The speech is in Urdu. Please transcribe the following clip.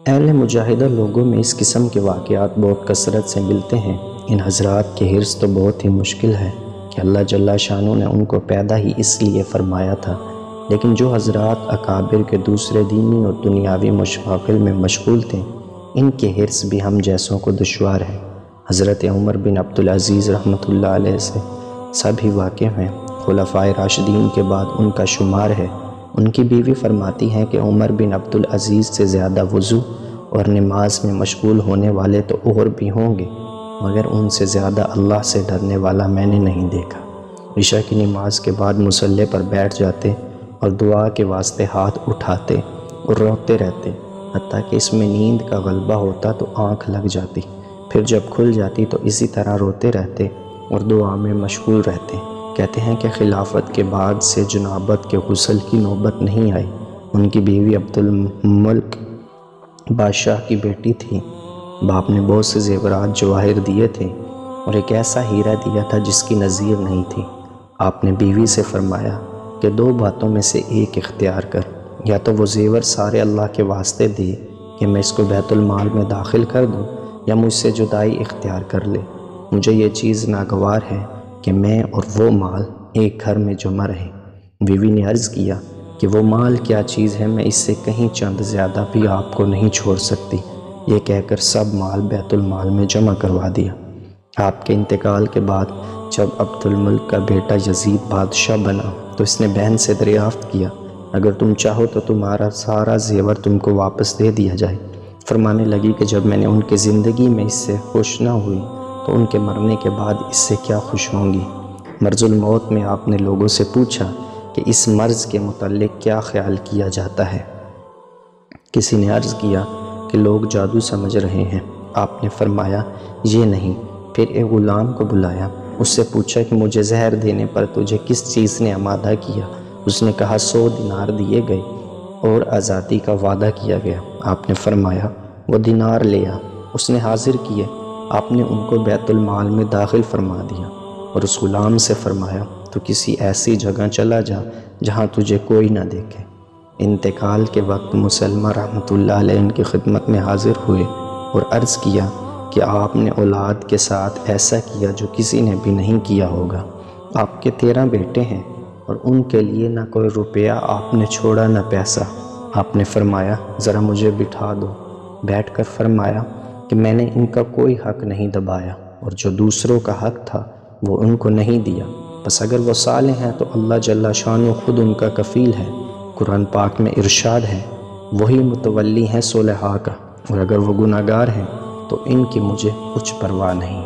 اہل مجاہدہ لوگوں میں اس قسم کے واقعات بہت کثرت سے ملتے ہیں۔ ان حضرات کے حرص تو بہت ہی مشکل ہے کہ اللہ جل شانہ نے ان کو پیدا ہی اس لیے فرمایا تھا، لیکن جو حضرات اکابر کے دوسرے دینی اور دنیاوی مشاغل میں مشغول تھے، ان کے حرص بھی ہم جیسوں کو دشوار ہے۔ حضرت عمر بن عبدالعزیز رحمۃ اللہ علیہ سے سب ہی واقف ہیں۔ خلفائے راشدین کے بعد ان کا شمار ہے۔ ان کی بیوی فرماتی ہیں کہ عمر بن عبدالعزیز سے زیادہ وضو اور نماز میں مشغول ہونے والے تو اور بھی ہوں گے، مگر ان سے زیادہ اللہ سے ڈرنے والا میں نے نہیں دیکھا۔ عشاء کی نماز کے بعد مصلی پر بیٹھ جاتے اور دعا کے واسطے ہاتھ اٹھاتے اور روتے رہتے، حتیٰ کہ اس میں نیند کا غلبہ ہوتا تو آنکھ لگ جاتی، پھر جب کھل جاتی تو اسی طرح روتے رہتے اور دعا میں مشغول رہتے۔ کہتے ہیں کہ خلافت کے بعد سے جنابت کے غسل کی نوبت نہیں آئی۔ ان کی بیوی عبدالملک بادشاہ کی بیٹی تھی۔ باپ نے بہت سے زیورات جواہر دیے تھے اور ایک ایسا ہیرا دیا تھا جس کی نظیر نہیں تھی۔ آپ نے بیوی سے فرمایا کہ دو باتوں میں سے ایک اختیار کر، یا تو وہ زیور سارے اللہ کے واسطے دے کہ میں اس کو بیت المال میں داخل کر دوں، یا مجھ سے جدائی اختیار کر لے۔ مجھے یہ چیز ناگوار ہے کہ میں اور وہ مال ایک گھر میں جمع رہیں۔ بیوی نے عرض کیا کہ وہ مال کیا چیز ہے، میں اس سے کہیں چند زیادہ بھی آپ کو نہیں چھوڑ سکتی۔ یہ کہہ کر سب مال بیت المال میں جمع کروا دیا۔ آپ کے انتقال کے بعد جب عبدالملک کا بیٹا یزید بادشاہ بنا تو اس نے بہن سے دریافت کیا، اگر تم چاہو تو تمہارا سارا زیور تم کو واپس دے دیا جائے۔ فرمانے لگی کہ جب میں نے ان کی زندگی میں اس سے خوش نہ ہوئی تو ان کے مرنے کے بعد اس سے کیا خوش ہوں گی۔ مرض الموت میں آپ نے لوگوں سے پوچھا کہ اس مرض کے متعلق کیا خیال کیا جاتا ہے؟ کسی نے عرض کیا کہ لوگ جادو سمجھ رہے ہیں۔ آپ نے فرمایا یہ نہیں۔ پھر ایک غلام کو بلایا، اس سے پوچھا کہ مجھے زہر دینے پر تجھے کس چیز نے آمادہ کیا؟ اس نے کہا 100 دینار دیے گئے اور آزادی کا وعدہ کیا گیا۔ آپ نے فرمایا وہ دینار لیا۔ اس نے حاضر کیے۔ آپ نے ان کو بیت المال میں داخل فرما دیا اور اس غلام سے فرمایا تو کسی ایسی جگہ چلا جا جہاں تجھے کوئی نہ دیکھے۔ انتقال کے وقت مسلمہ رحمۃ اللہ علیہ ان کی خدمت میں حاضر ہوئے اور عرض کیا کہ آپ نے اولاد کے ساتھ ایسا کیا جو کسی نے بھی نہیں کیا ہوگا۔ آپ کے 13 بیٹے ہیں اور ان کے لیے نہ کوئی روپیہ آپ نے چھوڑا نہ پیسہ۔ آپ نے فرمایا ذرا مجھے بٹھا دو۔ بیٹھ کر فرمایا کہ میں نے ان کا کوئی حق نہیں دبایا اور جو دوسروں کا حق تھا وہ ان کو نہیں دیا، بس اگر وہ صالح ہیں تو اللہ جل شانہ خود ان کا کفیل ہے۔ قرآن پاک میں ارشاد ہے وہی متولی ہیں صلحاء کا، اور اگر وہ گناہگار ہیں تو ان کی مجھے کچھ پرواہ نہیں۔